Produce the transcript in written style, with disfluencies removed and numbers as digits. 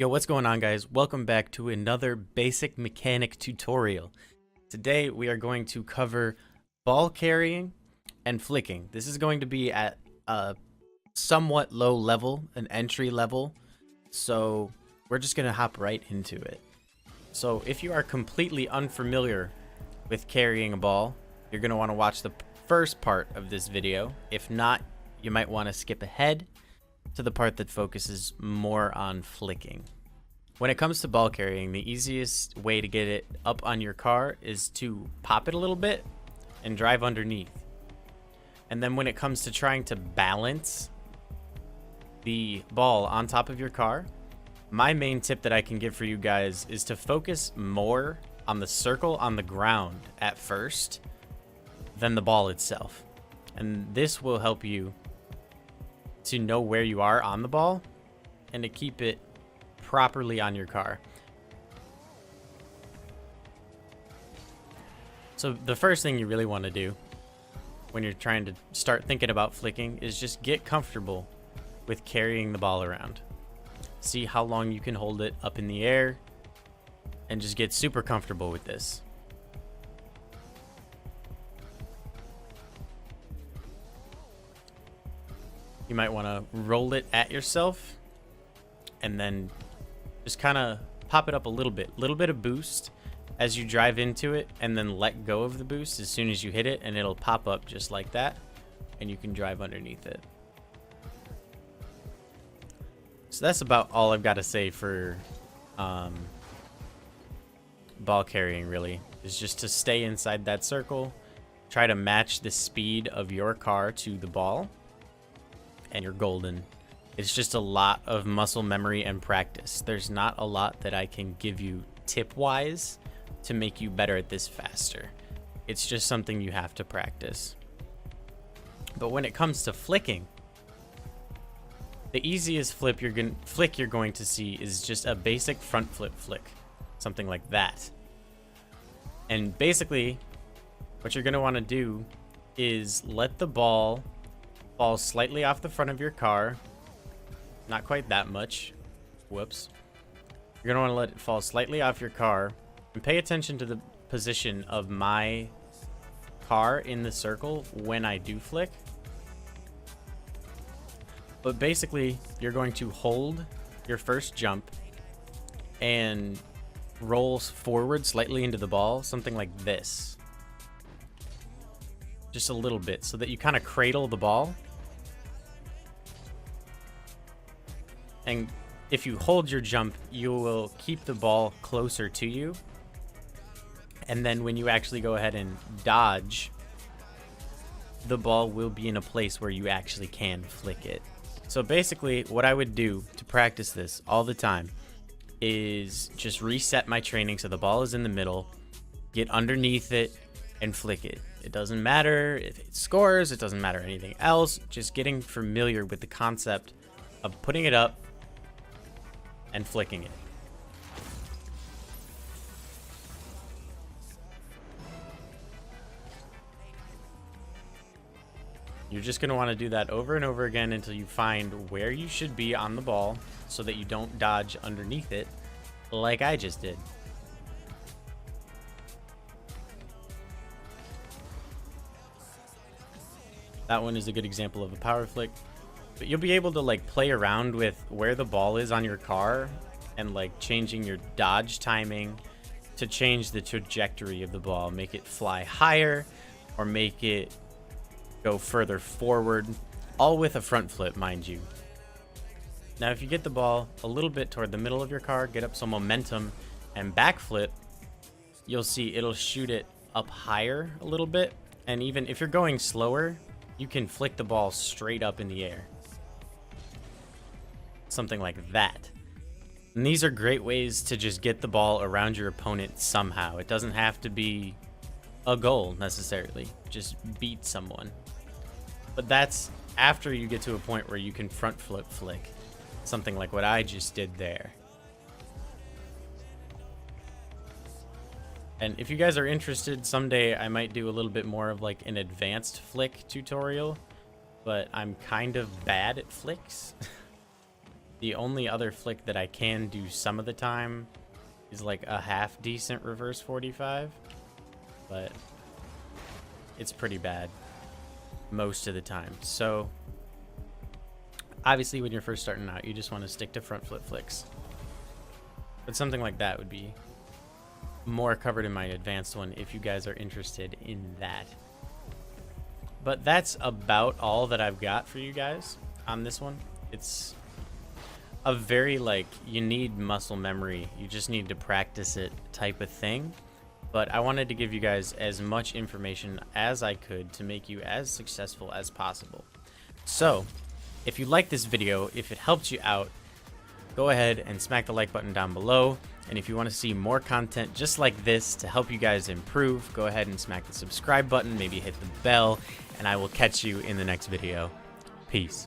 Yo, what's going on, guys? Welcome back to another basic mechanic tutorial. Today we are going to cover ball carrying and flicking. This is going to be at a somewhat low level, an entry level, so we're just going to hop right into it. So if you are completely unfamiliar with carrying a ball, you're going to want to watch the first part of this video. If not, you might want to skip ahead to the part that focuses more on flicking. When it comes to ball carrying, the easiest way to get it up on your car is to pop it a little bit and drive underneath. And then when it comes to trying to balance the ball on top of your car, my main tip that I can give for you guys is to focus more on the circle on the ground at first than the ball itself. And this will help you to know where you are on the ball and to keep it properly on your car. So the first thing you really want to do when you're trying to start thinking about flicking is just get comfortable with carrying the ball around. See how long you can hold it up in the air and just get super comfortable with this. You might want to roll it at yourself and then just kind of pop it up a little bit of boost as you drive into it, and then let go of the boost as soon as you hit it, and it'll pop up just like that, and you can drive underneath it. So that's about all I've got to say for ball carrying, really, is just to stay inside that circle, try to match the speed of your car to the ball, and you're golden. It's just a lot of muscle memory and practice. There's not a lot that I can give you tip-wise to make you better at this faster. It's just something you have to practice. But when it comes to flicking, the easiest flick you're going to see is just a basic front flip flick, something like that. And basically, what you're going to want to do is let the ball fall slightly off the front of your car. Not quite that much. Whoops. You're going to want to let it fall slightly off your car and pay attention to the position of my car in the circle when I do flick. But basically, you're going to hold your first jump and roll forward slightly into the ball, something like this. Just a little bit, so that you kind of cradle the ball. And if you hold your jump, you will keep the ball closer to you. And then when you actually go ahead and dodge, the ball will be in a place where you actually can flick it. So basically, what I would do to practice this all the time is just reset my training so the ball is in the middle, get underneath it, and flick it. It doesn't matter if it scores, it doesn't matter anything else, just getting familiar with the concept of putting it up and flicking it. You're just going to want to do that over and over again until you find where you should be on the ball so that you don't dodge underneath it like I just did. That one is a good example of a power flick. But you'll be able to like play around with where the ball is on your car and like changing your dodge timing to change the trajectory of the ball, make it fly higher or make it go further forward, all with a front flip, mind you. Now, if you get the ball a little bit toward the middle of your car, get up some momentum and back flip, you'll see it'll shoot it up higher a little bit. And even if you're going slower, you can flick the ball straight up in the air. Something like that. And these are great ways to just get the ball around your opponent somehow. It doesn't have to be a goal necessarily. Just beat someone. But that's after you get to a point where you can front flip flick. Something like what I just did there. And if you guys are interested, someday I might do a little bit more of like an advanced flick tutorial. But I'm kind of bad at flicks. The only other flick that I can do some of the time is like a half decent reverse 45, but it's pretty bad most of the time. So obviously when you're first starting out, you just want to stick to front flip flicks, but something like that would be more covered in my advanced one if you guys are interested in that. But that's about all that I've got for you guys on this one. It's a very, like, you need muscle memory, you just need to practice it type of thing. But I wanted to give you guys as much information as I could to make you as successful as possible. So if you like this video, if it helped you out, go ahead and smack the like button down below. And if you want to see more content just like this to help you guys improve, go ahead and smack the subscribe button, maybe hit the bell, and I will catch you in the next video. Peace.